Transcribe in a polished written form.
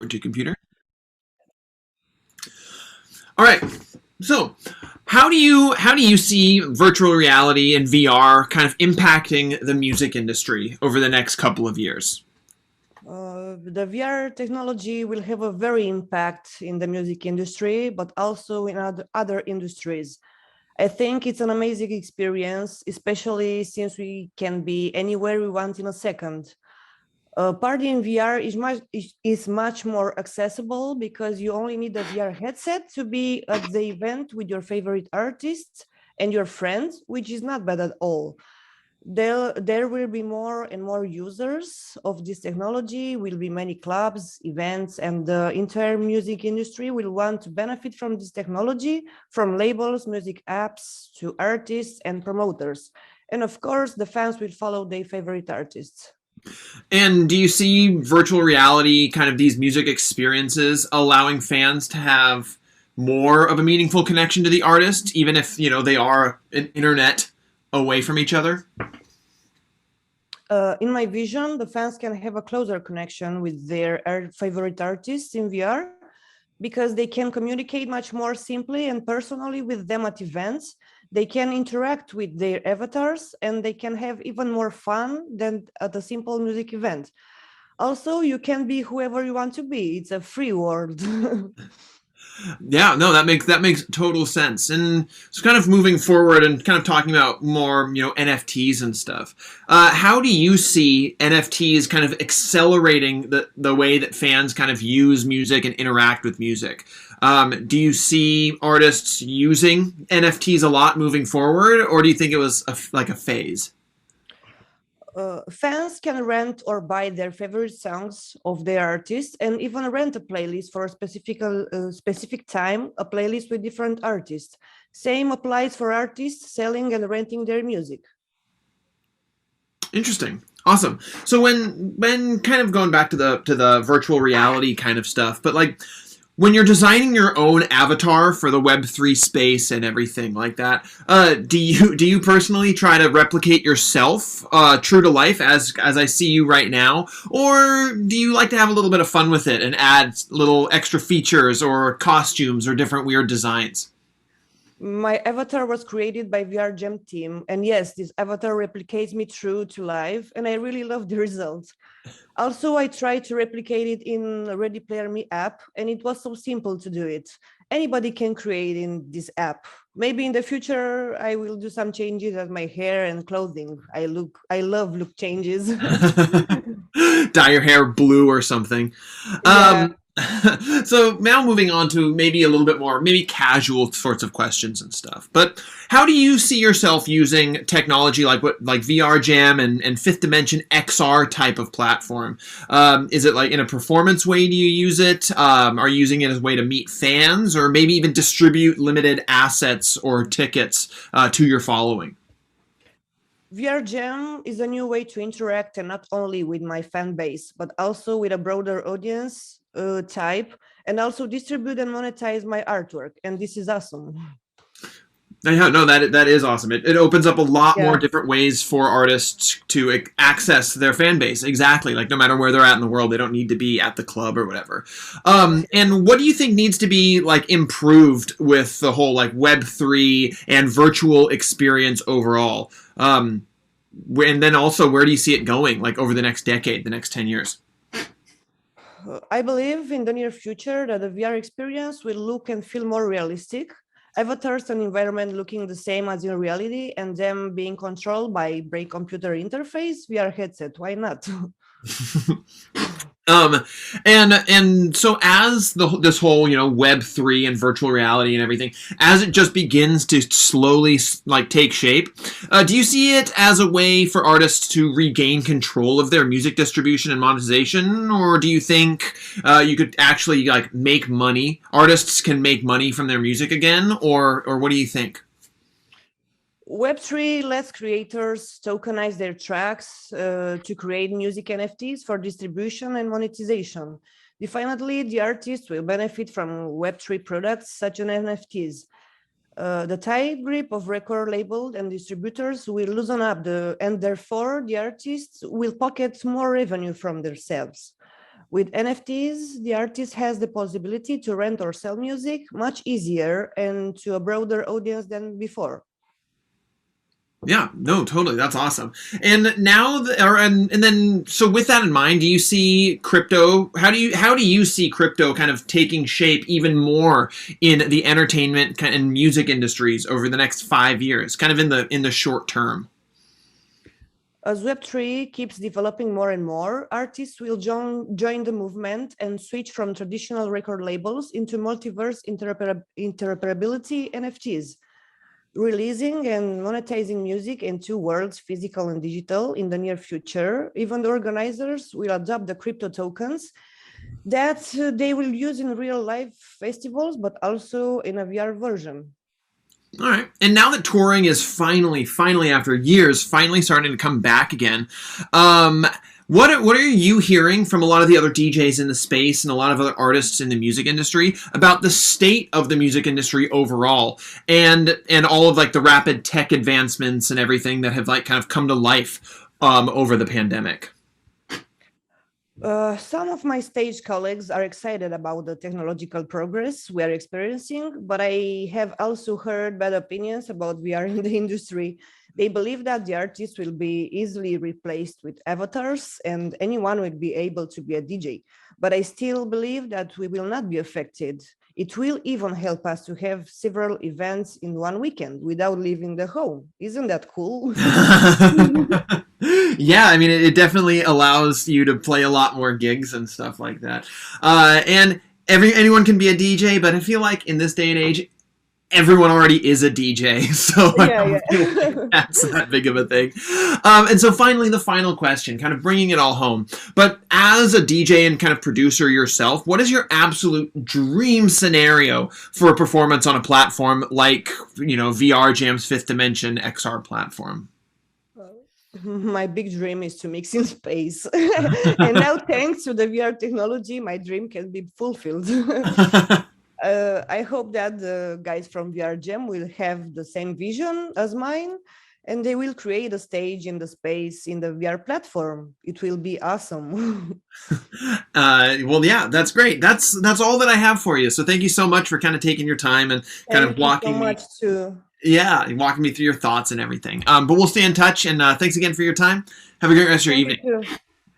to computer. All right. So, how do you see virtual reality and VR kind of impacting the music industry over the next couple of years? The VR technology will have a very impact in the music industry, but also in other industries. I think it's an amazing experience, especially since we can be anywhere we want in a second. Party in VR is much more accessible because you only need a VR headset to be at the event with your favorite artists and your friends, which is not bad at all. There will be more and more users of this technology, will be many clubs, events, and the entire music industry will want to benefit from this technology, from labels, music apps, to artists and promoters. And of course, the fans will follow their favorite artists. And do you see virtual reality, kind of these music experiences, allowing fans to have more of a meaningful connection to the artist, even if they are an internet away from each other? In my vision, the fans can have a closer connection with their favorite artists in VR because they can communicate much more simply and personally with them at events. They can interact with their avatars and they can have even more fun than at a simple music event. Also, you can be whoever you want to be. It's a free world. Yeah, no, that makes total sense. And so, kind of moving forward and kind of talking about more, NFTs and stuff. How do you see NFTs kind of accelerating the way that fans kind of use music and interact with music? Do you see artists using NFTs a lot moving forward, or do you think it was like a phase? Fans can rent or buy their favorite songs of their artists and even rent a playlist for a specific time, a playlist with different artists. Same applies for artists selling and renting their music. Interesting. Awesome. So when kind of going back to the virtual reality kind of stuff, but like when you're designing your own avatar for the Web3 space and everything like that, do you personally try to replicate yourself true to life as I see you right now, or do you like to have a little bit of fun with it and add little extra features or costumes or different weird designs? My avatar was created by VR Jam team, and yes, this avatar replicates me true to life, and I really love the results. Also, I tried to replicate it in Ready Player Me app, and it was so simple to do it. Anybody can create in this app. Maybe in the future, I will do some changes at my hair and clothing. I love look changes. Dye your hair blue or something. Yeah. So now moving on to maybe a little bit more, maybe casual sorts of questions and stuff. But how do you see yourself using technology like VR Jam and Fifth Dimension XR type of platform? Is it like in a performance way? Do you use it? Are you using it as a way to meet fans, or maybe even distribute limited assets or tickets to your following? VR Jam is a new way to interact and not only with my fan base, but also with a broader audience type and also distribute and monetize my artwork. And this is awesome. Yeah, no, that is awesome. It opens up a lot more Yeah. different ways for artists to access their fan base. Exactly, like no matter where they're at in the world, they don't need to be at the club or whatever. And what do you think needs to be like improved with the whole like Web3 and virtual experience overall? And then also, where do you see it going, like over the next decade, the next 10 years? I believe in the near future that the VR experience will look and feel more realistic. Avatars and environment looking the same as in reality and them being controlled by brain computer interface VR headset. Why not? Um, and so as this whole Web3 and virtual reality and everything, as it just begins to slowly like take shape, do you see it as a way for artists to regain control of their music distribution and monetization, or do you think you could actually like make money? Artists can make money from their music again, or what do you think? Web3 lets creators tokenize their tracks to create music NFTs for distribution and monetization. Definitely, the artists will benefit from Web3 products such as NFTs. The tight grip of record labels and distributors will loosen up and therefore the artists will pocket more revenue from themselves. With NFTs, the artist has the possibility to rent or sell music much easier and to a broader audience than before. Yeah, no, totally. That's awesome. And now, and then, so with that in mind, do you see crypto? How do you see crypto kind of taking shape even more in the entertainment and music industries over the next 5 years, kind of in the short term? As Web3 keeps developing more and more, artists will join the movement and switch from traditional record labels into multiverse interoperability NFTs, releasing and monetizing music in two worlds, physical and digital, in the near future. Even the organizers will adopt the crypto tokens that they will use in real life festivals, but also in a VR version. All right. And now that touring is finally after years, finally starting to come back again, what are you hearing from a lot of the other DJs in the space and a lot of other artists in the music industry about the state of the music industry overall and all of like the rapid tech advancements and everything that have like kind of come to life over the pandemic? Some of my stage colleagues are excited about the technological progress we are experiencing, but I have also heard bad opinions about VR in the industry. They believe that the artists will be easily replaced with avatars and anyone will be able to be a DJ. But I still believe that we will not be affected. It will even help us to have several events in one weekend without leaving the home. Isn't that cool? Yeah, I mean, it definitely allows you to play a lot more gigs and stuff like that. And anyone can be a DJ, but I feel like in this day and age, everyone already is a DJ, so I don't feel like that's that big of a thing. And so finally, the final question, kind of bringing it all home. But as a DJ and kind of producer yourself, what is your absolute dream scenario for a performance on a platform like, VR Jam's Fifth Dimension XR platform? My big dream is to mix in space. And now, thanks to the VR technology, my dream can be fulfilled. I hope that the guys from VR Jam will have the same vision as mine and they will create a stage in the space in the VR platform. It will be awesome. Well, yeah, that's great. That's all that I have for you. So thank you so much for kind of taking your time and kind of walking me. Yeah, walking me through your thoughts and everything. But we'll stay in touch, and thanks again for your time. Have a great rest of your evening.